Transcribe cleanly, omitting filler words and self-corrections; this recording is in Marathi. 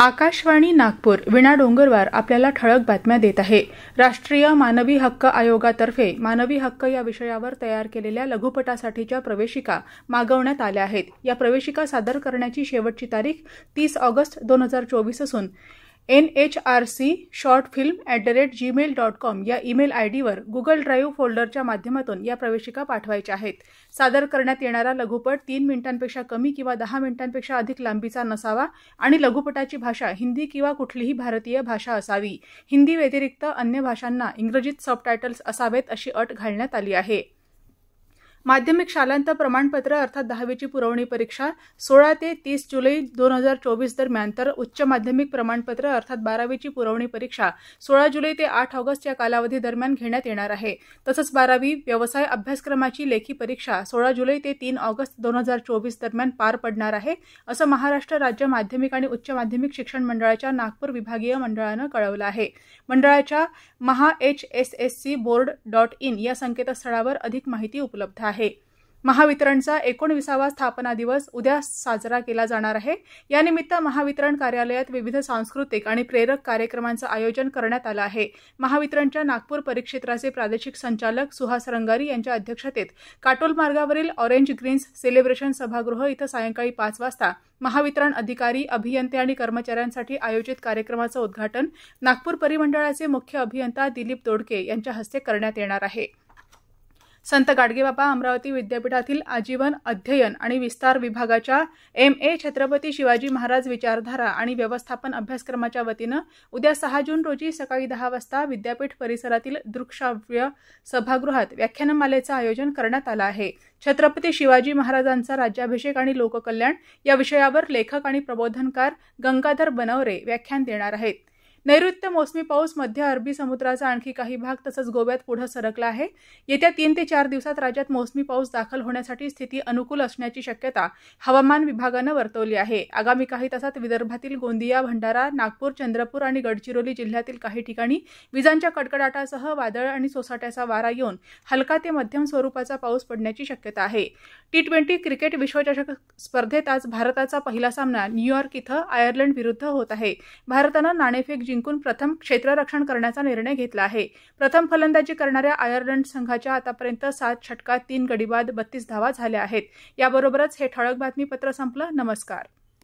आकाशवाणी नागपूर वीणा डोंगरवार आपल्याला ठळक बातम्या देत आहे। राष्ट्रीय मानवी हक्क आयोगातर्फे मानवी हक्क या विषयावर तयार केलेल्या लघुपटासाठीच्या प्रवेशिका मागवण्यात आल्या आहेत। या प्रवेशिका सादर करण्याची शेवटची तारीख 30 ऑगस्ट 2024 असून nhrc.shortfilm@gmail.com या ईमेल आयडीवर गुगल ड्राईव्ह फोल्डरच्या माध्यमातून या प्रवेशिका पाठवायच्या आहेत। सादर करण्यात येणारा लघुपट 3 मिनिटांपेक्षा कमी किंवा 10 मिनिटांपेक्षा अधिक लांबीचा नसावा आणि लघुपटाची भाषा हिंदी किंवा कुठलीही भारतीय भाषा असावी। हिंदी व्यतिरिक्त अन्य भाषांना इंग्रजीत सबटायटल्स असावेत अशी अट घालण्यात आली आहे। माध्यमिक शालांत प्रमाणपत्र अर्थात 10वीची पुरवणी परीक्षा 16 ते 30 जुलै 2024 दरम्यान तर उच्च माध्यमिक प्रमाणपत्र अर्थात 12वीची पुरवणी परीक्षा 16 जुलै ते 8 ऑगस्ट या कालावधी दरम्यान घेण्यात येणार आहे। तसंच 12वी व्यवसाय अभ्यासक्रमाची लेखी परीक्षा 16 जुलै ते 3 ऑगस्ट 2024 दरम्यान पार पडणार आहे, असं महाराष्ट्र राज्य माध्यमिक आणि उच्च माध्यमिक शिक्षण मंडळाच्या नागपूर विभागीय मंडळानं कळवलं आहे। मंडळाच्या mahhsscboard.in या संकेतस्थळावर अधिक माहिती उपलब्ध आहे। महावितरणचा 19वा स्थापना दिवस उद्या साजरा केला जाणार आहे। यानिमित्त महावितरण कार्यालयात विविध सांस्कृतिक आणि प्रेरक कार्यक्रमांचं आयोजन करण्यात आलं आहे। महावितरणच्या नागपूर परिक्षेत्राचे प्रादेशिक संचालक सुहास रंगारी यांच्या अध्यक्षतेत काटोल मार्गावरील ऑरेंज ग्रीन्स सेलिब्रेशन सभागृह इथं सायंकाळी 5 वाजता महावितरण अधिकारी, अभियंते आणि कर्मचाऱ्यांसाठी आयोजित कार्यक्रमाचं उद्घाटन नागपूर परिमंडळाचे मुख्य अभियंता दिलीप दोडके यांच्या हस्ते करण्यात येणार आहे। संत गाडगेबाबा अमरावती विद्यापीठातील आजीवन अध्ययन आणि विस्तार विभागाच्या MA छत्रपती शिवाजी महाराज विचारधारा आणि व्यवस्थापन अभ्यासक्रमाच्या वतीनं उद्या 6 जून रोजी सकाळी 10 वाजता विद्यापीठ परिसरातील दृकश्राव्य सभागृहात व्याख्यानमालेचं आयोजन करण्यात आलं आहे। छत्रपती शिवाजी महाराजांचा राज्याभिषेक आणि लोककल्याण या विषयावर लेखक आणि प्रबोधनकार गंगाधर बनवरे व्याख्यान देणार आहेत। नैऋत्य मोसमी पाऊस मध्य अरबी समुद्राचा आणखी काही भाग तसंच गोव्यात पुढे सरकला आहे। येत्या 3 ते 4 दिवसात राज्यात मोसमी पाऊस दाखल होण्यासाठी स्थिती अनुकूल असण्याची शक्यता हवामान विभागानं वर्तवली आहे। आगामी काही तासात विदर्भातील गोंदिया, भंडारा, नागपूर, चंद्रपूर आणि गडचिरोली जिल्ह्यातील काही ठिकाणी विजांच्या कडकडाटासह वादळ आणि सोसाट्याचा वारा येऊन हलका ते मध्यम स्वरूपाचा पाऊस पडण्याची शक्यता आहे। T20 क्रिकेट विश्वचषक स्पर्धेत आज भारताचा पहिला सामना न्यूयॉर्क इथं आयर्लंड विरुद्ध होत आहे। भारतानं नाणेफेक जिंकून प्रथम क्षेत्ररक्षण करण्याचा निर्णय घेतला आहे। प्रथम फलंदाजी करणाऱ्या आयर्लंड संघाच्या आतापर्यंत 7 षटकात 3 गडी बाद 32 धावा झाल्या आहेत। याबरोबरच हे ठळक बातमीपत्र संपलं। नमस्कार।